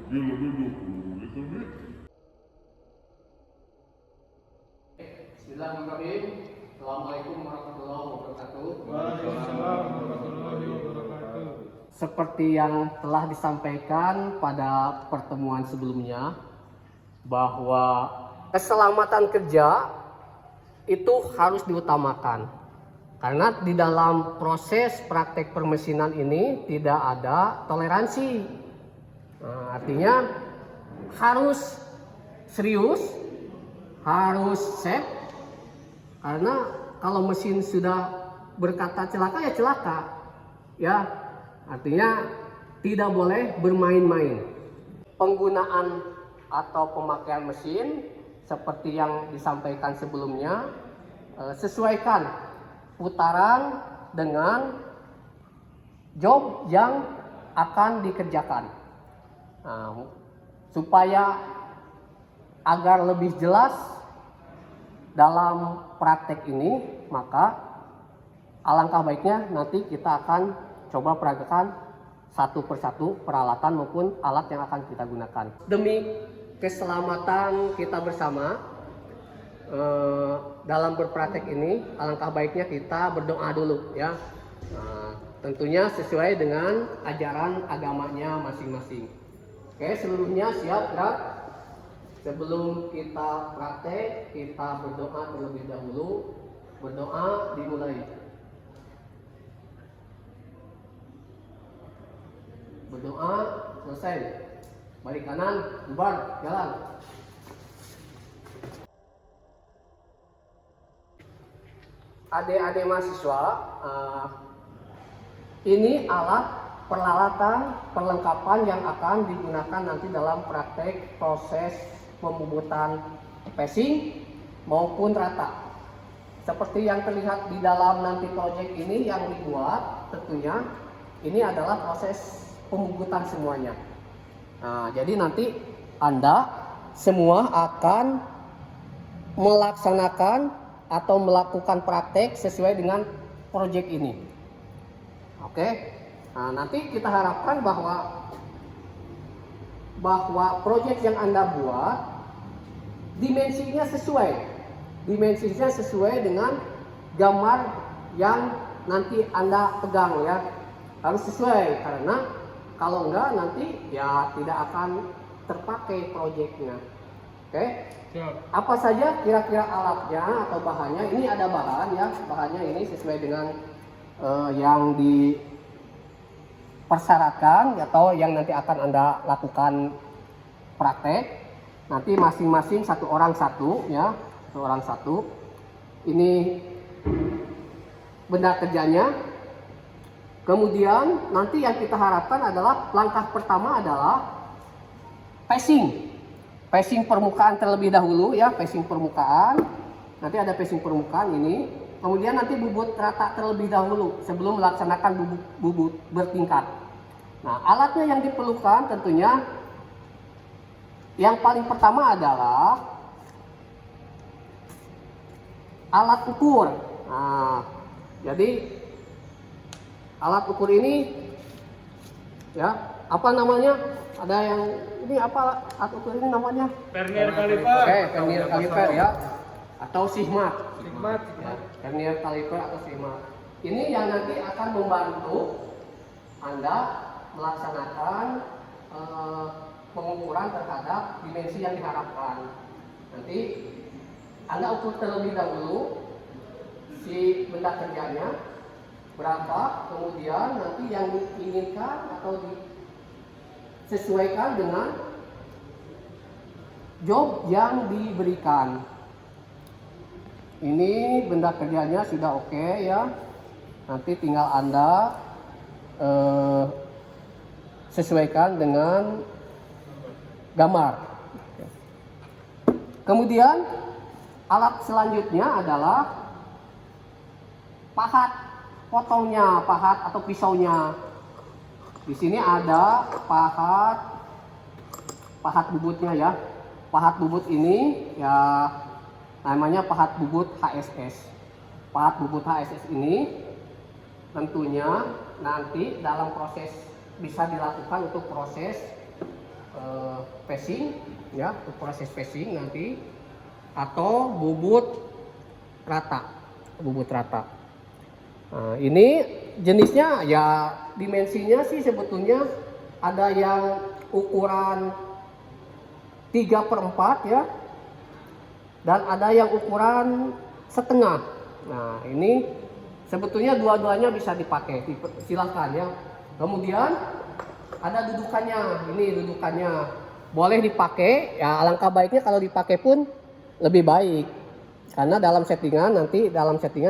Bismillahirrahmanirrahim. Assalamualaikum warahmatullahi wabarakatuh. Waalaikumsalam warahmatullahi wabarakatuh. Seperti yang telah disampaikan pada pertemuan sebelumnya, bahwa keselamatan kerja itu harus diutamakan. Karena di dalam proses praktek permesinan ini tidak ada toleransi. Artinya harus serius, harus safe. Karena kalau mesin sudah berkata celaka ya celaka. Ya, artinya tidak boleh bermain-main. Penggunaan atau pemakaian mesin seperti yang disampaikan sebelumnya, sesuaikan putaran dengan job yang akan dikerjakan. Supaya agar lebih jelas dalam praktek ini, maka alangkah baiknya nanti kita akan coba peragakan satu persatu peralatan maupun alat yang akan kita gunakan. Demi keselamatan kita bersama, dalam berpraktek ini alangkah baiknya kita berdoa dulu ya. Tentunya sesuai dengan ajaran agamanya masing-masing. Oke, seluruhnya siap gerak. Sebelum kita praktek, kita berdoa terlebih dahulu. Berdoa dimulai. Berdoa selesai. Balik kanan, bubar, jalan. Adik-adik mahasiswa, ini alat peralatan perlengkapan yang akan digunakan nanti dalam praktek proses pembubutan passing maupun rata. Seperti yang terlihat di dalam nanti proyek ini yang dibuat, tentunya ini adalah proses pembubutan semuanya. Jadi nanti Anda semua akan melaksanakan atau melakukan praktek sesuai dengan proyek ini. Oke, nanti kita harapkan bahwa proyek yang Anda buat dimensinya sesuai dengan gambar yang nanti Anda pegang ya. Harus sesuai, karena kalau enggak nanti ya tidak akan terpakai proyeknya. Oke. Apa saja kira-kira alatnya atau bahannya? Ini ada bahan ya, bahannya ini sesuai dengan yang dipersyaratkan atau yang nanti akan Anda lakukan praktek. Nanti masing-masing satu orang satu ya, satu orang satu. Ini benda kerjanya. Kemudian nanti yang kita harapkan adalah langkah pertama adalah passing permukaan terlebih dahulu ya, passing permukaan. Nanti ada passing permukaan ini. Kemudian nanti bubut rata terlebih dahulu sebelum melaksanakan bubut bertingkat. Nah, alatnya yang diperlukan tentunya yang paling pertama adalah alat ukur. Nah, jadi alat ukur ini ya, apa namanya? Ada yang ini apa alat ukur ini namanya? Vernier caliper. Oke, vernier caliper ya, atau sigmat. Ya, vernier caliper atau sigmat. Ini yang nanti akan membantu Anda melaksanakan pengukuran terhadap dimensi yang diharapkan. Nanti Anda ukur terlebih dahulu si benda kerjanya berapa, kemudian nanti yang diinginkan atau disesuaikan dengan job yang diberikan. Ini benda kerjanya sudah oke ya. Nanti tinggal Anda sesuaikan dengan gambar. Kemudian alat selanjutnya adalah pahat potongnya, pahat atau pisaunya. Di sini ada pahat bubutnya ya. Pahat bubut ini ya namanya pahat bubut HSS. Pahat bubut HSS ini tentunya nanti dalam proses bisa dilakukan untuk proses passing ya, proses passing nanti, atau bubut rata. Nah, ini jenisnya ya, dimensinya sih sebetulnya ada yang ukuran 3/4 ya, dan ada yang ukuran setengah. Nah, ini sebetulnya dua-duanya bisa dipakai, silahkan ya. Kemudian ada dudukannya, ini dudukannya boleh dipakai ya, alangkah baiknya kalau dipakai pun lebih baik, karena dalam settingan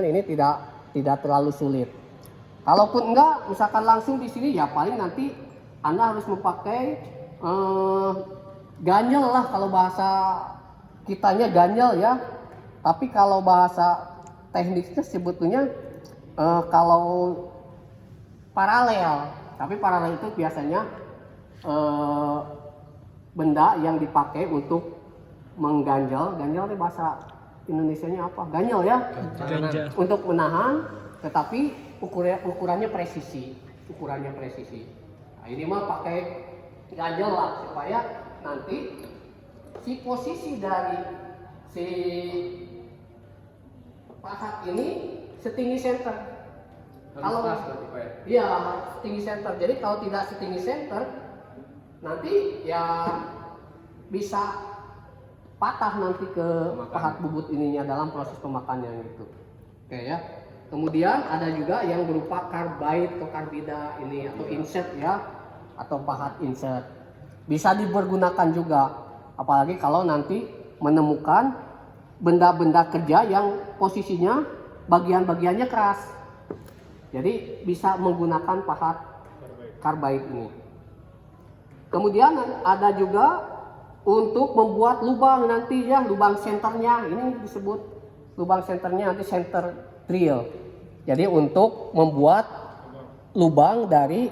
ini tidak terlalu sulit. Kalaupun enggak, misalkan langsung di sini ya paling nanti Anda harus memakai ganjel lah, kalau bahasa kitanya ganjel ya. Tapi kalau bahasa teknisnya sebetulnya kalau paralel. Tapi paralel itu biasanya benda yang dipakai untuk mengganjel. Ganjel itu bahasa Indonesianya apa? Ganjel ya. Ganjel. Untuk menahan, tetapi ukurannya presisi. Nah, ini mah pakai ganjel lah, supaya nanti si posisi dari si pahat ini setinggi center. Kalau iya setinggi center. Jadi kalau tidak setinggi center, nanti ya bisa patah nanti ke pahat bubut ininya dalam proses pemakannya gitu. Oke ya. Kemudian ada juga yang berupa karbide atau karbida ini, atau insert ya, atau pahat insert. Bisa dipergunakan juga, apalagi kalau nanti menemukan benda-benda kerja yang posisinya bagian-bagiannya keras. Jadi bisa menggunakan pahat karbide ini. Kemudian ada juga untuk membuat lubang nanti ya, lubang senternya, ini disebut lubang senternya nanti center drill. Jadi untuk membuat lubang dari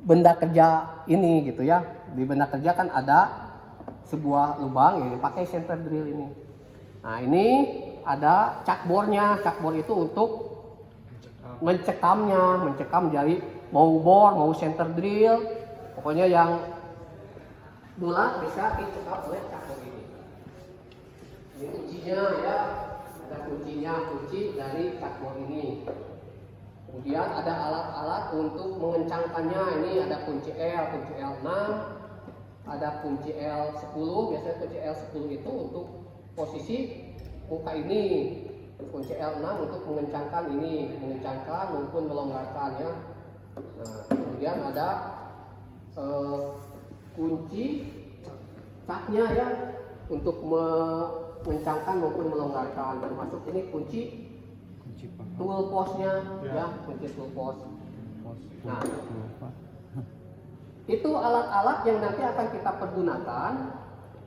benda kerja ini gitu ya. Di benda kerja kan ada sebuah lubang, ini pakai center drill ini. Nah, ini ada cakbornya. Cakbor itu untuk mencekam jadi mau bor, mau center drill, pokoknya yang bulat bisa dicekam oleh cakbor ini. Ini kuncinya ya, ada kunci dari cakbor ini. Kemudian ada alat-alat untuk mengencangkannya. Ini ada kunci L6, ada kunci L10. Biasanya kunci L10 itu untuk posisi muka ini. Kunci L6 untuk mengencangkan ini, mengencangkan maupun melonggarkan ya. Nah, kemudian ada kunci caknya ya, untuk mengencangkan maupun melonggarkan. Termasuk ini kunci tool post-nya ya, kunci tool post. Nah, itu alat-alat yang nanti akan kita pergunakan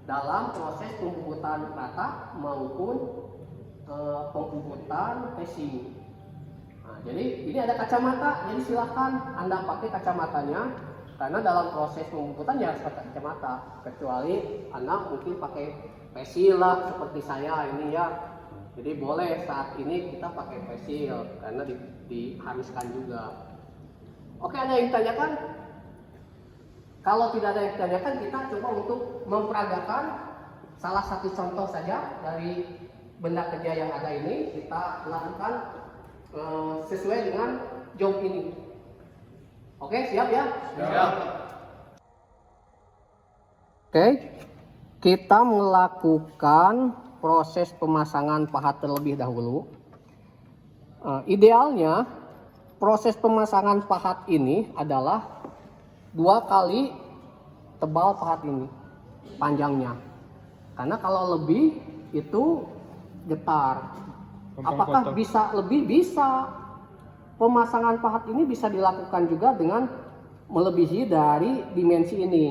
dalam proses pembubutan rata maupun pembubutan passing. Nah, jadi ini ada kacamata, jadi silahkan Anda pakai kacamatanya, karena dalam proses pembubutan ya harus pakai kacamata, kecuali Anda mungkin pakai pensil lah seperti saya ini ya. Jadi boleh saat ini kita pakai pensil karena diharuskan juga. Oke, ada yang ditanyakan? Kalau tidak ada yang ditanyakan, kita coba untuk memperagakan salah satu contoh saja dari benda kerja yang ada ini. Kita lakukan sesuai dengan job ini. Oke, siap ya? Siap. Oke, kita melakukan proses pemasangan pahat terlebih dahulu. Idealnya proses pemasangan pahat ini adalah 2 kali tebal pahat ini panjangnya. Karena kalau lebih itu getar. Apakah bisa lebih? Bisa. Pemasangan pahat ini bisa dilakukan juga dengan melebihi dari dimensi ini.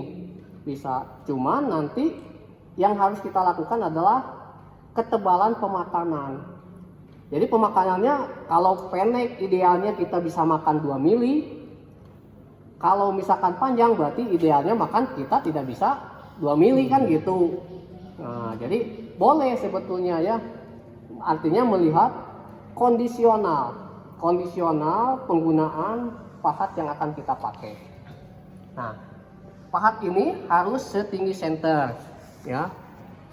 Bisa. Cuman nanti yang harus kita lakukan adalah ketebalan pemakanan. Jadi pemakanannya kalau pendek idealnya kita bisa makan 2 mili. Kalau misalkan panjang berarti idealnya makan kita tidak bisa 2 mili kan gitu. Nah, jadi boleh sebetulnya ya. Artinya melihat kondisional penggunaan pahat yang akan kita pakai. Nah, pahat ini harus setinggi senter, ya,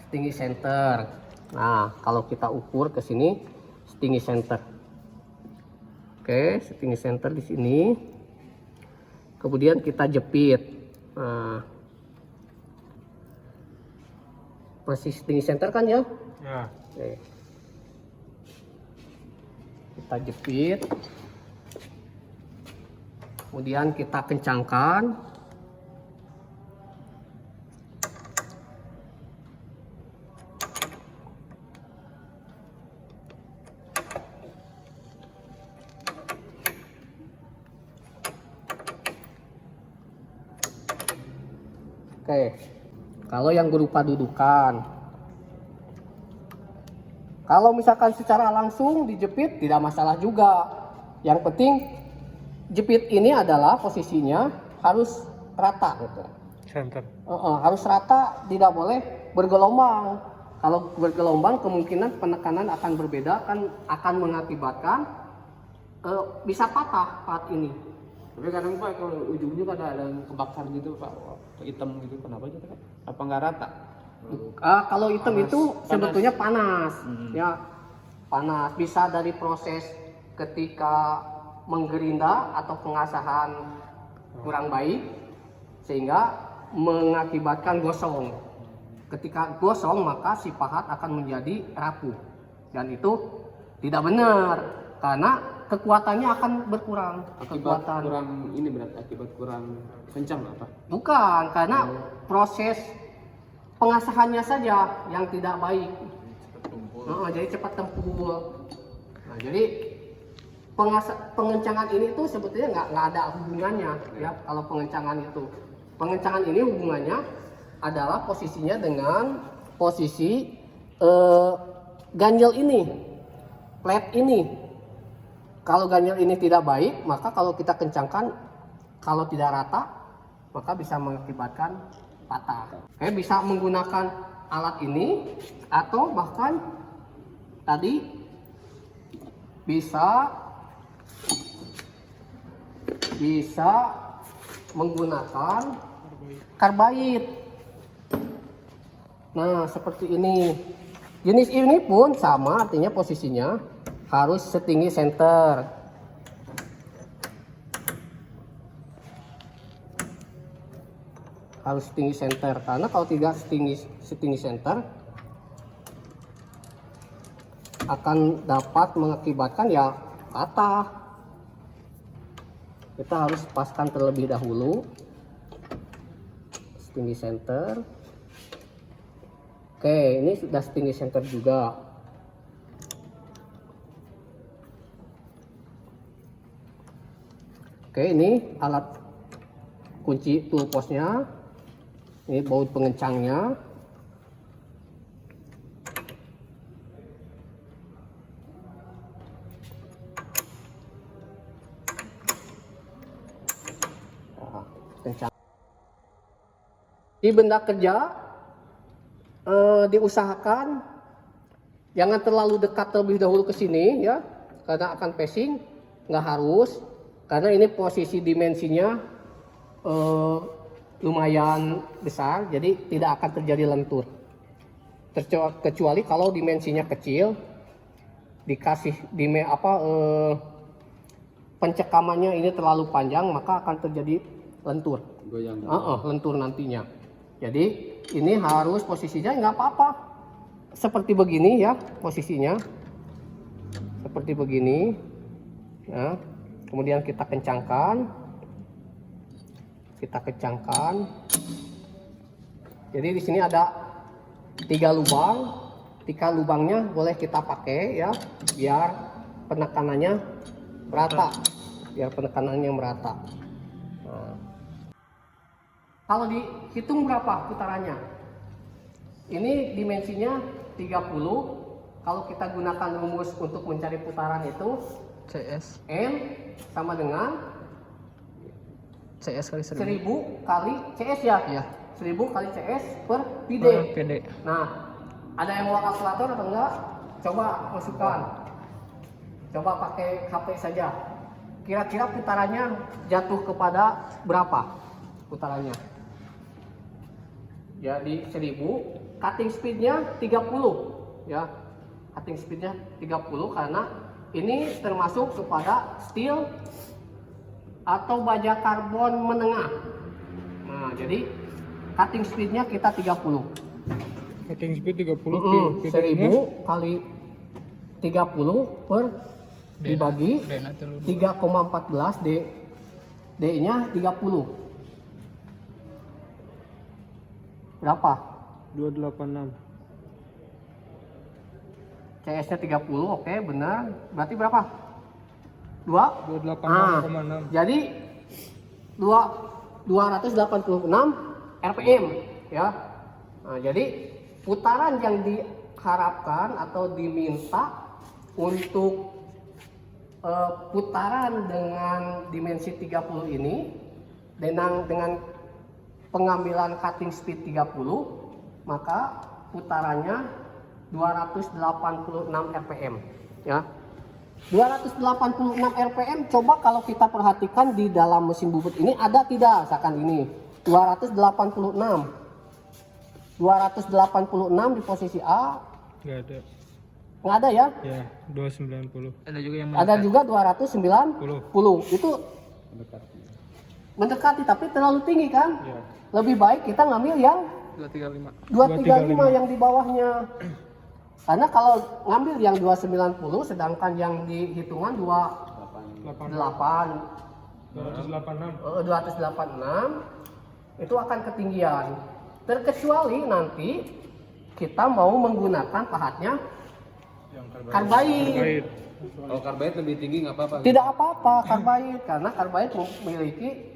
setinggi senter. Nah, kalau kita ukur ke sini setinggi senter. Oke, setinggi senter di sini. Kemudian kita jepit. Nah, persis setinggi senter kan ya? Ya. Oke. Kita jepit. Kemudian kita kencangkan. Oke, kalau yang berupa dudukan, kalau misalkan secara langsung dijepit tidak masalah juga. Yang penting jepit ini adalah posisinya harus rata gitu. Center. Harus rata, tidak boleh bergelombang. Kalau bergelombang kemungkinan penekanan akan berbeda, akan mengakibatkan bisa patah pahat ini. Tapi kadang Pak kalau ujungnya ada yang kebakar gitu Pak, hitam gitu, kenapa gitu Pak? Apa nggak rata? Kalau hitam itu sebetulnya panas, ya panas. Bisa dari proses ketika menggerinda atau pengasahan kurang baik sehingga mengakibatkan gosong. Ketika gosong maka si pahat akan menjadi rapuh dan itu tidak benar karena kekuatannya akan berkurang. Akibat kurang ini berarti akibat kurang kencang apa? Bukan, karena proses pengasahannya saja yang tidak baik. Jadi cepat tempul. Nah, jadi pengencangan ini tuh sebetulnya nggak ada hubungannya ya. Kalau pengencangan ini hubungannya adalah posisinya dengan posisi ganjel ini, flat ini. Kalau ganjel ini tidak baik, maka kalau kita kencangkan, kalau tidak rata, maka bisa mengakibatkan patah. Bisa menggunakan alat ini atau bahkan tadi bisa menggunakan karbait. Nah, seperti ini. Jenis ini pun sama, artinya posisinya harus setinggi senter. Harus setinggi senter, karena kalau tidak setinggi senter akan dapat mengakibatkan ya patah. Kita harus paskan terlebih dahulu setinggi senter. Oke, ini sudah setinggi senter juga. Oke, ini alat kunci toolboxnya. Ini baut pengencangnya. Kencang. Di benda kerja diusahakan jangan terlalu dekat terlebih dahulu ke sini ya, karena akan passing. Nggak harus, karena ini posisi dimensinya lumayan besar, jadi tidak akan terjadi lentur. Kecuali kalau dimensinya kecil, dikasih pencekamannya ini terlalu panjang, maka akan terjadi lentur. Goyang. Lentur nantinya. Jadi ini harus posisinya nggak apa-apa. Seperti begini ya posisinya. Seperti begini. Nah, kemudian kita kencangkan. Jadi di sini ada 3 lubang. 3 lubangnya boleh kita pakai ya, biar penekanannya merata. Nah. Kalau dihitung berapa putarannya? Ini dimensinya 30. Kalau kita gunakan rumus untuk mencari putaran itu CS M sama dengan CS kali 1000 kali CS ya? Iya. 1000 kali CS per PD. PD. Nah, ada yang bawa kalkulator atau enggak? Coba masukkan. Coba pakai HP saja. Kira-kira putarannya jatuh kepada berapa putarannya? Jadi 1000, cutting speednya 30 ya. Cutting speednya 30 karena ini termasuk kepada steel atau baja karbon menengah. Nah, jadi cutting speednya kita 30. Cutting speed 30 1000 kali 30 per dibagi 3,14 D nya 30. Berapa? 286. CS nya 30, oke benar. Berarti berapa? 2? 286,6. Jadi 286 RPM ya. Nah, jadi putaran yang diharapkan atau diminta untuk putaran dengan dimensi 30 ini dengan pengambilan cutting speed 30, maka putarannya 286 RPM ya. 286 RPM, coba kalau kita perhatikan di dalam mesin bubut ini ada tidak, misalkan ini 286 di posisi A Nggak ada. nggak ada ya, Ya, 290. Ada juga yang ada juga 290 itu mendekati tapi terlalu tinggi kan. Ya. Lebih baik kita ngambil yang 235. 235 yang di bawahnya. Karena kalau ngambil yang 290 sedangkan yang di hitungan 8. 286 itu akan ketinggian. Terkecuali nanti kita mau menggunakan pahatnya karbait. Kalau karbait lebih tinggi nggak apa-apa. Tidak apa-apa karbait karena karbait memiliki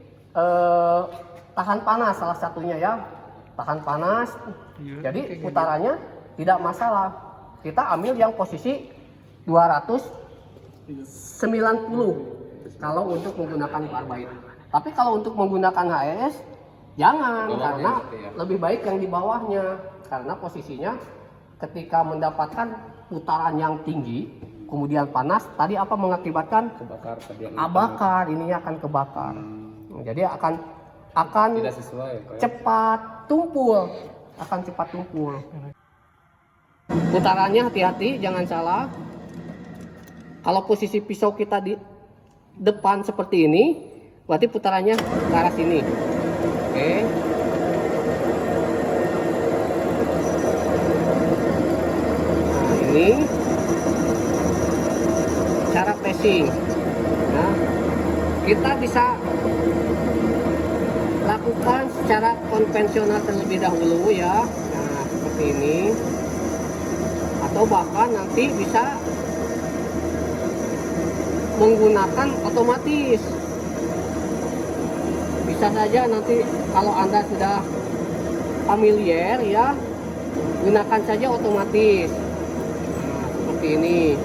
tahan panas salah satunya ya. Tahan panas. Jadi putarannya tidak masalah. Kita ambil yang posisi 290 kalau untuk menggunakan karbait. Tapi kalau untuk menggunakan HS jangan, karena lebih baik yang di bawahnya, karena posisinya ketika mendapatkan putaran yang tinggi kemudian panas tadi apa mengakibatkan Kebakar tadi yang bakar, ininya akan kebakar. Jadi akan tidak sesuai. cepat tumpul, Putarannya hati-hati, jangan salah. Kalau posisi pisau kita di depan seperti ini, berarti putarannya ke arah sini. Oke. Nah, ini cara passing. Nah, kita bisa lakukan secara konvensional terlebih dahulu ya. Nah, seperti ini. Atau bahkan nanti bisa menggunakan otomatis. Bisa saja nanti kalau Anda sudah familiar ya, gunakan saja otomatis. Nah, seperti ini.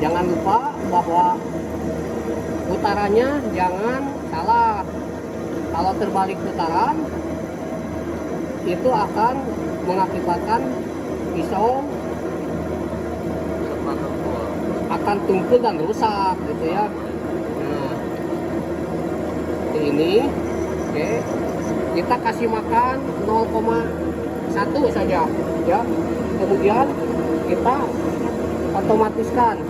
Jangan lupa bahwa putarannya jangan salah. Kalau terbalik putaran itu akan mengakibatkan pisau akan tumpul dan rusak gitu ya. Nah, seperti ini. Oke. Kita kasih makan 0,1 saja ya. Kemudian kita otomatiskan.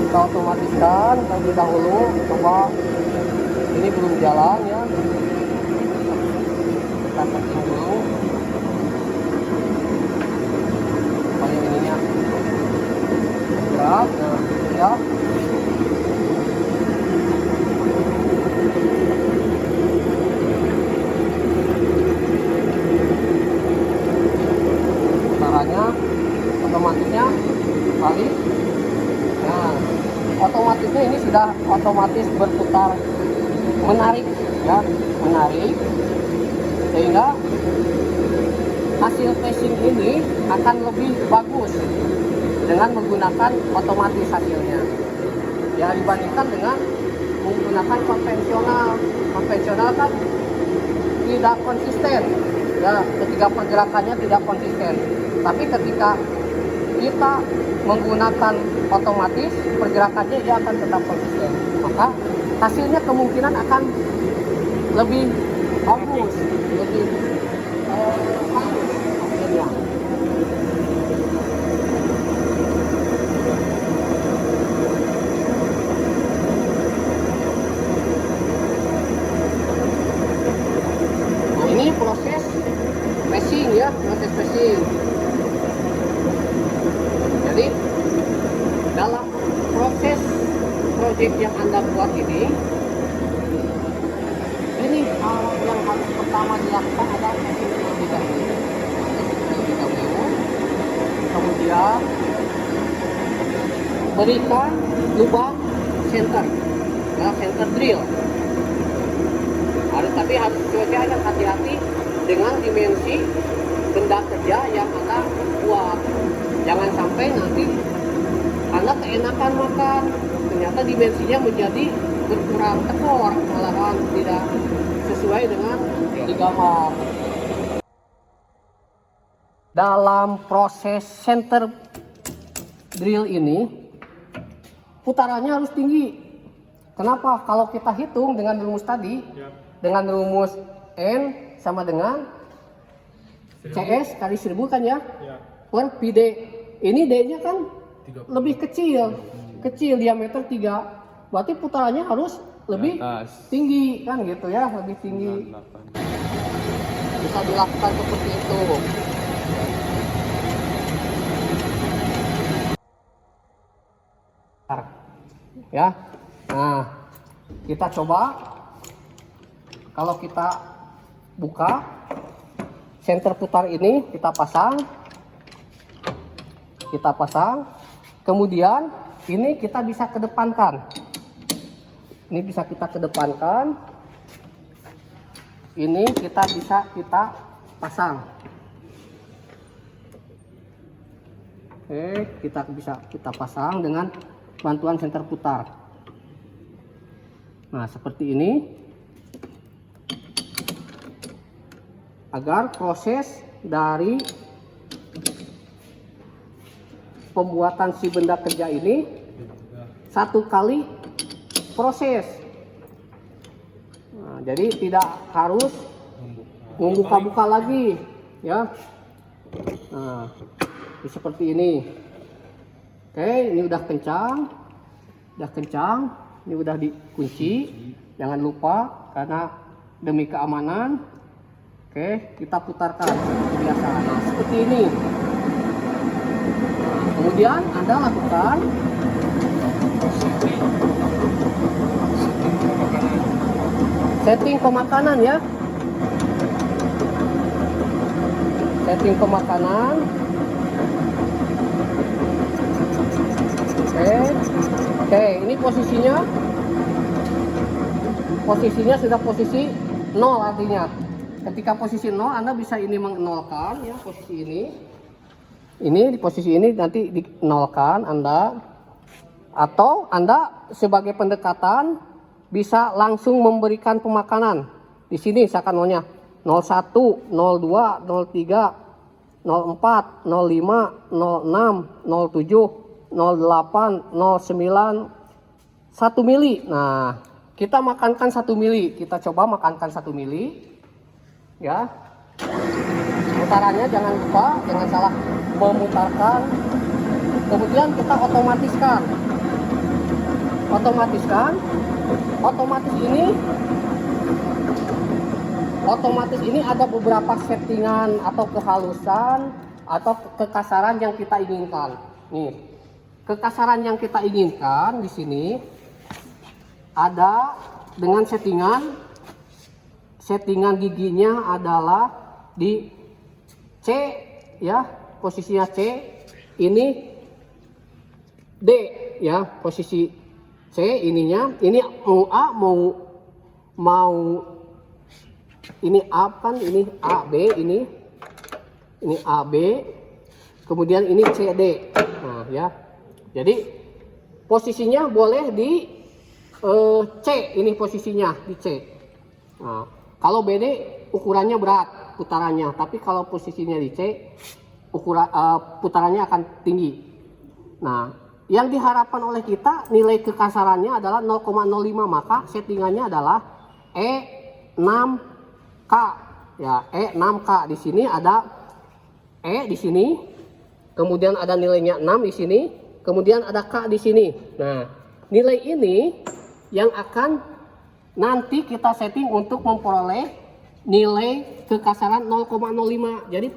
Kita otomatiskan terlebih dahulu. Coba ini belum jalan ya. Kita setting dulu. Supaya ininya gerak. Nah, ya. Caranya otomatisnya balik. Nah, otomatisnya ini sudah otomatis berputar, menarik ya, menarik, sehingga hasil passing ini akan lebih bagus dengan menggunakan otomatis hasilnya ya, dibandingkan dengan menggunakan konvensional. Konvensional kan tidak konsisten ya, ketika pergerakannya tidak konsisten. Tapi ketika kita menggunakan otomatis, pergerakannya dia akan tetap konsisten. Maka hasilnya kemungkinan akan lebih bagus, lebih bagus hasilnya. Nah, ini proses pressing ya, proses pressing. Jadi dalam proses project yang Anda buat ini hal yang harus pertama dilakukan adalah pressing terlebih dahulu. Kemudian berikan lubang center, ya, center drill. Tapi harus hati-hati dengan dimensi benda kerja yang Anda buat. Jangan sampai nanti Anda keenakan makan, ternyata dimensinya menjadi berkurang tekor, malahan tidak sesuai dengan digambar. Dalam proses center drill ini putarannya harus tinggi. Kenapa? Kalau kita hitung dengan rumus tadi, dengan rumus N sama dengan CS kali 1000 kan ya, per PD. Ini D-nya kan lebih kecil, diameter 3. Berarti putarannya harus lebih tinggi kan gitu ya, lebih tinggi. Bisa dilakukan seperti itu. Ya. Nah, kita coba kalau kita buka senter putar ini, kita pasang. Kemudian ini kita bisa kedepankan. Ini bisa kita kedepankan. Ini kita bisa kita pasang. Oke, kita bisa kita pasang dengan bantuan senter putar. Nah, seperti ini. Agar proses dari pembuatan si benda kerja ini satu kali proses. Nah, jadi tidak harus membuka-buka lagi, ya. Nah, seperti ini. Oke, ini udah kencang, ini udah dikunci. Jangan lupa karena demi keamanan. Oke, kita putarkan seperti biasa. Nah, seperti ini. Kemudian Anda lakukan setting pemakanan ya. Setting pemakanan. Oke, ini posisinya sudah posisi 0 artinya. Ketika posisi 0 Anda bisa ini mengnolkan ya, posisi ini. Ini di posisi ini nanti dinolkan Anda, atau Anda sebagai pendekatan bisa langsung memberikan pemakanan. Di sini misalkan nolnya 01, 02, 03, 04, 05, 06, 07, 08, 09, 1 mili. Nah, kita makankan 1 mili. Kita coba makankan 1 mili. Ya. Putarannya jangan lupa, jangan salah memutarkan. Kemudian kita otomatiskan. Otomatis ini ada beberapa settingan atau kehalusan atau kekasaran yang kita inginkan. Nih, kekasaran yang kita inginkan di sini ada dengan settingan giginya adalah di C ya, posisinya C, ini D ya, posisi C ininya, ini mau A mau ini A kan, ini A B, ini A B, kemudian ini C D. Nah ya, jadi posisinya boleh di C, ini posisinya di C. Nah, kalau BD ukurannya berat putarannya, tapi kalau posisinya di C putarannya akan tinggi. Nah, yang diharapkan oleh kita nilai kekasarannya adalah 0,05, maka settingannya adalah E6K. Ya, E6K di sini ada E di sini, kemudian ada nilainya 6 di sini, kemudian ada K di sini. Nah, nilai ini yang akan nanti kita setting untuk memperoleh nilai kekasaran 0,05. Jadi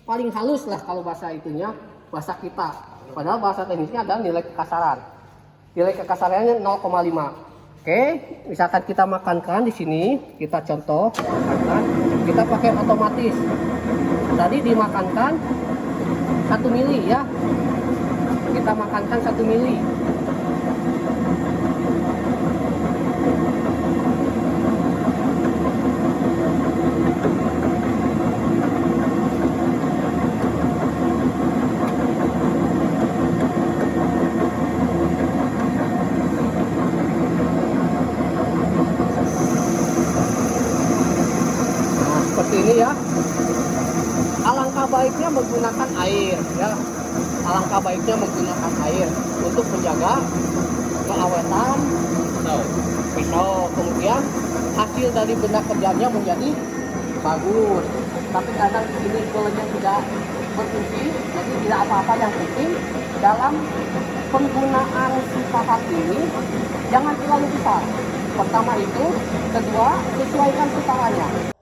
paling halus lah kalau bahasa itunya, bahasa kita. Padahal bahasa teknisnya adalah nilai kekasaran. Nilai kekasarannya 0,5. Oke, misalkan kita makankan di sini, kita contoh makankan, kita pakai otomatis. Tadi dimakankan 1 mili ya. Kita makankan 1 mili. Ini ya, alangkah baiknya menggunakan air ya, alangkah baiknya menggunakan air untuk menjaga keawetan pisau, kemudian hasil dari benda kerjanya menjadi bagus. Tapi kadang ini kulitnya tidak berfungsi, jadi tidak apa-apa. Yang penting dalam penggunaan si pahat ini jangan terlalu besar. Pertama itu, kedua sesuaikan putarannya.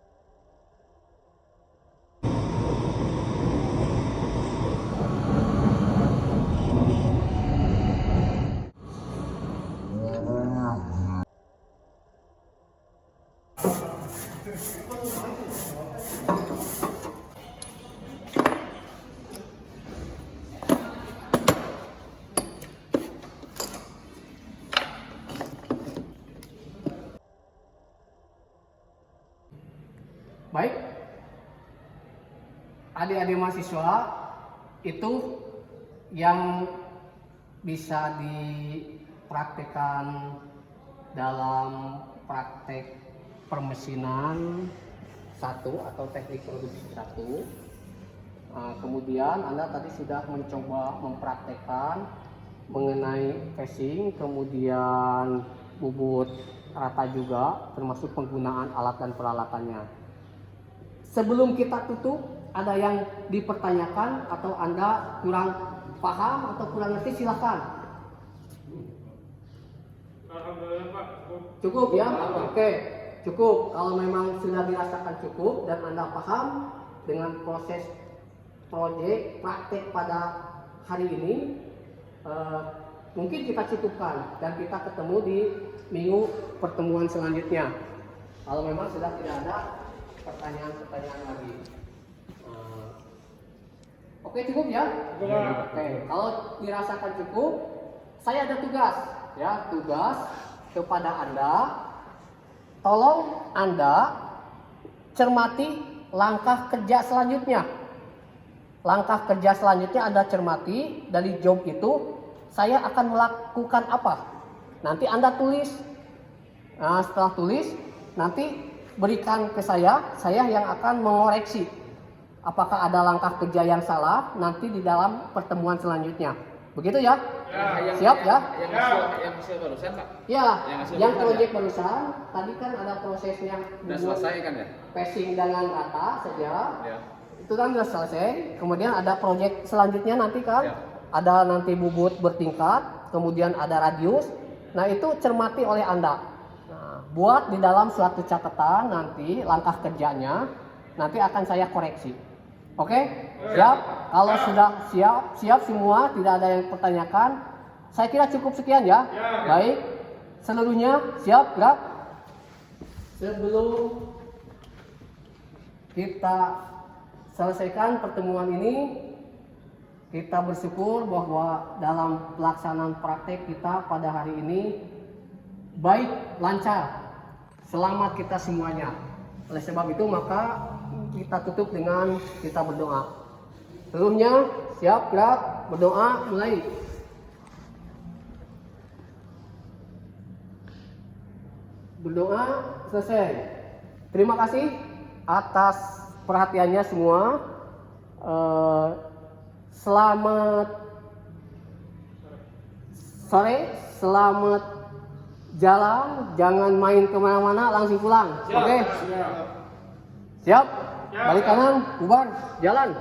Baik, adik-adik mahasiswa, itu yang bisa dipraktekkan dalam praktek permesinan 1 atau teknik produksi 1. Kemudian Anda tadi sudah mencoba mempraktekkan mengenai casing, kemudian bubut rata juga, termasuk penggunaan alat dan peralatannya. Sebelum kita tutup, ada yang dipertanyakan atau Anda kurang paham atau kurang ngerti, silakan. Alhamdulillah Pak. Cukup ya? Oke, cukup. Kalau memang sudah dirasakan cukup dan Anda paham dengan proses proyek praktek pada hari ini, mungkin kita cukupkan dan kita ketemu di minggu pertemuan selanjutnya. Kalau memang sudah tidak ada pertanyaan-pertanyaan lagi. Oke, cukup ya? Oke, kalau dirasakan cukup, saya ada tugas ya, tugas kepada Anda. Tolong Anda cermati langkah kerja selanjutnya. Langkah kerja selanjutnya Anda cermati dari job itu, saya akan melakukan apa? Nanti Anda tulis. Nah, setelah tulis, nanti berikan ke saya yang akan mengoreksi apakah ada langkah kerja yang salah nanti di dalam pertemuan selanjutnya. Begitu ya? Siap ya? Yang hasil barusan Pak? Ya, yang proyek ya? barusan tadi kan ada prosesnya. Udah selesai kan ya? Passing dengan rata saja. Ya. Itu kan sudah selesai. Kemudian ada proyek selanjutnya nanti kan, ada nanti bubut bertingkat, kemudian ada radius. Nah, itu cermati oleh Anda. Buat di dalam suatu catatan nanti langkah kerjanya, nanti akan saya koreksi. Oke? Siap? Kalau sudah siap semua, tidak ada yang pertanyakan, saya kira cukup sekian ya. Baik, seluruhnya siap, gerak. Sebelum kita selesaikan pertemuan ini, kita bersyukur bahwa dalam pelaksanaan praktek kita pada hari ini baik, lancar. Selamat kita semuanya. Oleh sebab itu maka kita tutup dengan kita berdoa. Seluruhnya siap, gerak, berdoa, mulai. Berdoa selesai. Terima kasih atas perhatiannya semua. Selamat sore, selamat jalan, jangan main kemana-mana, langsung pulang. Oke? Siap? Balik kanan, bubar, jalan.